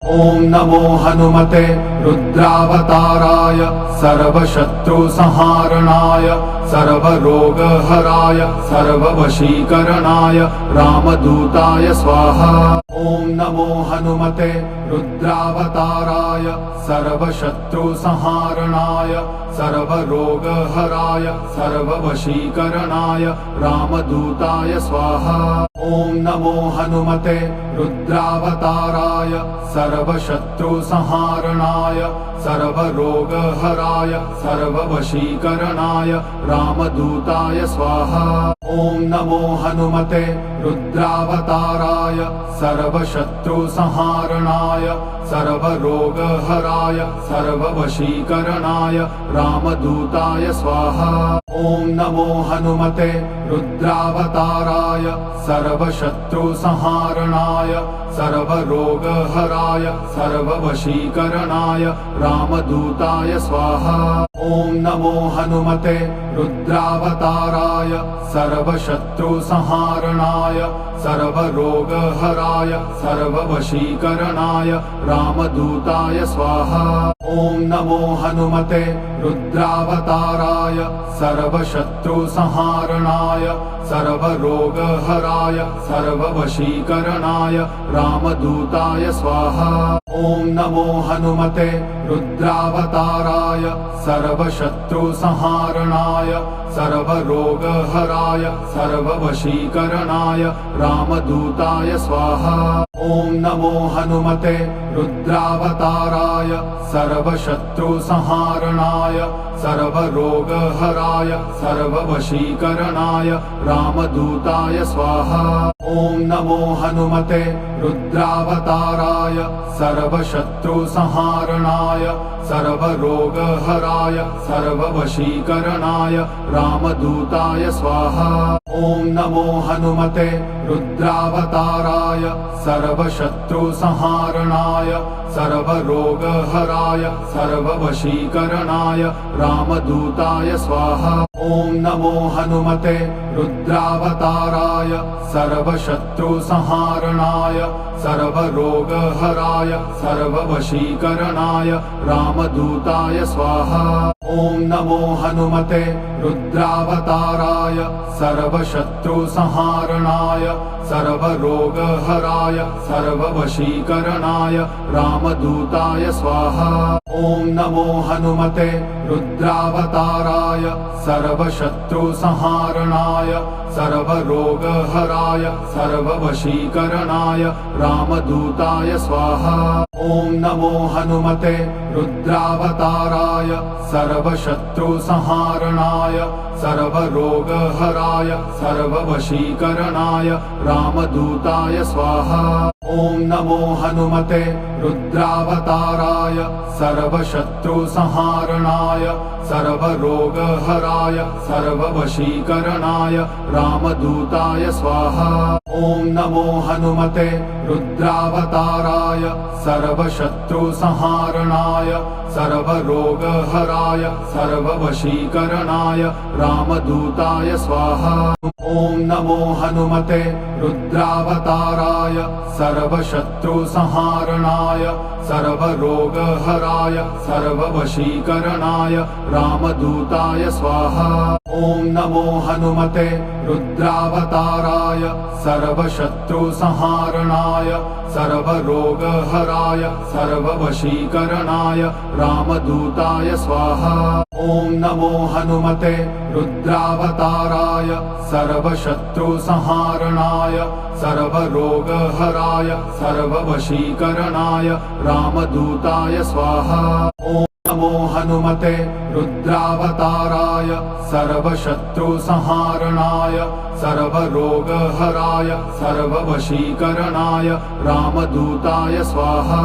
ॐ नमो हनुमते रुद्रावताराय सर्वशत्रुसंहारणाय सर्वरोगहराय सर्ववशीकरणाय रामदूताय स्वाहा। ॐ नमो हनुमते रुद्रावताराय सर्वशत्रुसंहारणाय सर्वरोगहराय सर्ववशीकरणाय रामदूताय स्वाहा। ॐ नमो हनुमते रुद्रावताराय सर्वशत्रुसंहारणाय सर्वरोगहराय सर्ववशीकरणाय रामदूताय स्वाहा। ॐ नमो हनुमते रुद्रावताराय सर्वशत्रुसंहारणाय सर्वरोगहराय सर्ववशीकरणाय रामदूताय स्वाहा। ॐ नमो हनुमते रुद्रावताराय सर्वशत्रुसंहारणाय सर्वरोगहराय सर्ववशीकरणाय रामदूताय स्वाहा। ॐ नमो हनुमते रुद्रावताराय सर्वशत्रुसंहारणाय सर्वरोगहराय सर्ववशीकरणाय रामदूताय स्वाहा। ॐ नमो हनुमते रुद्रावताराय सर्वशत्रुसंहारणाय सर्वरोगहराय सर्ववशीकरणाय रामदूताय स्वाहा। ॐ नमो हनुमते रुद्रावताराय सर्वशत्रुसंहारणाय सर्वरोगहराय सर्ववशीकरणाय रामदूताय स्वाहा। ॐ नमो हनुमते रुद्रावताराय सर्वशत्रुसंहारणाय सर्वरोगहराय सर्ववशीकरणाय रामदूताय स्वाहा। ॐ नमो हनुमते रुद्रावताराय सर्वशत्रुसंहारणाय सर्वरोगहराय सर्ववशीकरणाय रामदूताय स्वाहा। ॐ नमो हनुमते रुद्रावताराय सर्वशत्रुसंहारणाय सर्वरोगहराय सर्ववशीकरणाय रामदूताय स्वाहा। ॐ नमो हनुमते रुद्रावताराय सर्वशत्रुसंहारणाय सर्वरोगहराय सर्ववशीकरणाय रामदूताय स्वाहा। ॐ नमो हनुमते रुद्रावताराय सर्वशत्रुसंहारणाय सर्वरोगहराय सर्ववशीकरणाय रामदूताय स्वाहा। ॐ नमो हनुमते रुद्रावताराय सर्वशत्रुसंहारणाय सर्वरोगहराय सर्ववशीकरणाय रामदूताय स्वाहा। ॐ नमो हनुमते रुद्रावताराय सर्वशत्रुसंहारणाय सर्वरोगहराय सर्ववशीकरणाय रामदूताय स्वाहा। ॐ नमो हनुमते रुद्रावताराय सर्वशत्रुसंहारणाय सर्वरोगहराय सर्ववशीकरणाय रामदूताय स्वाहा। ॐ नमो हनुमते रुद्रावताराय सर्वशत्रुसंहारणाय सर्वरोगहराय सर्ववशीकरणाय रामदूताय स्वाहा। ॐ नमो हनुमते रुद्रावताराय सर्वशत्रुसंहारणाय सर्वरोगहराय सर्ववशीकरणाय रामदूताय स्वाहा। ॐ नमो हनुमते रुद्रावताराय सर्वशत्रुसंहारणाय सर्वरोगहराय सर्ववशीकरणाय रामदूताय स्वाहा। ॐ नमो हनुमते रुद्रावताराय सर्वशत्रुसंहारणाय सर्वरोगहराय सर्ववशीकरणाय रामदूताय स्वाहा। ॐ नमो हनुमते रुद्रावताराय सर्वशत्रुसंहारणाय सर्वरोगहराय सर्ववशीकरणाय रामदूताय स्वाहा।